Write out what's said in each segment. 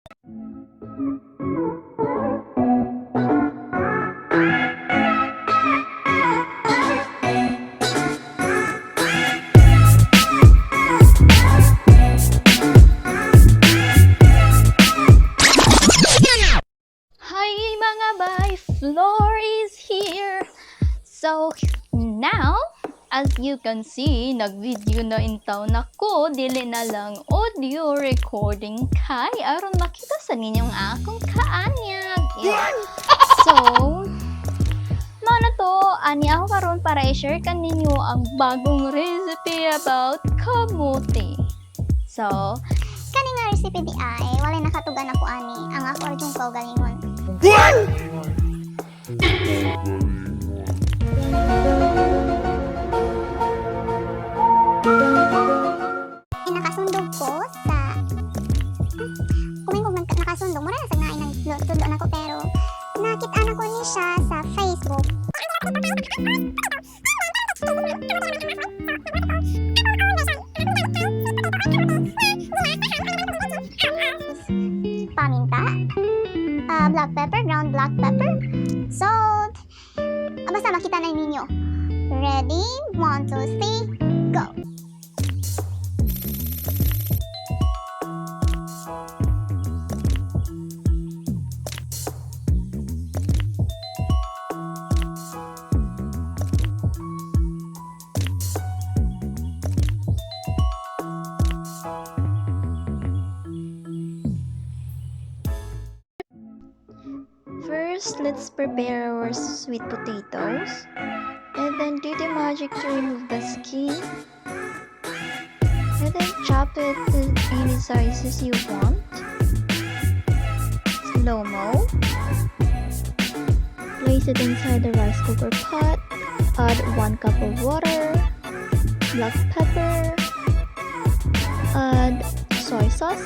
Hi mga bay, Floor is here. So now, as you can see, nag-video na intaw na ko, dili na lang audio recording kay aron makita sa ninyong akong kaanyag. Yeah. So, mao na to, ani ako karon para i-share kaninyo ang bagong recipe about kamote. So, Kani nga recipe di ay, walay nakatugan ako ani, ang ako arjong kaugalingon. Nakasundog ko sa kumingkog nakasundog mo na sa nain ng tudlo nako pero nakita na ko ni siya sa Facebook. Paminta, black pepper, ground black pepper, salt. Basta makita na ninyo. Ready? 1, 2, 3, go! first, let's prepare our sweet potatoes. And then do the magic to remove the skin. And then chop it in any sizes you want. Slow-mo. Place it inside the rice cooker pot. Add 1 cup of water. Black pepper. Add soy sauce.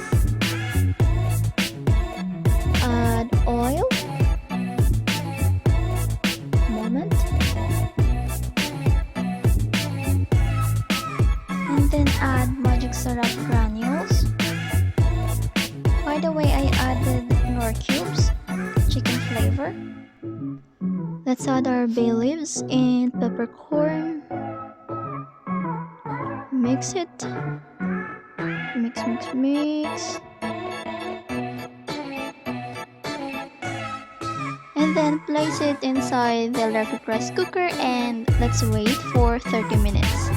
Add oil. And then add magic syrup granules. By the way, I added nor cubes, chicken flavor. Let's add our bay leaves and peppercorn. Mix it. Mix, mix, mix. And then place it inside the electric rice cooker and let's wait for 30 minutes.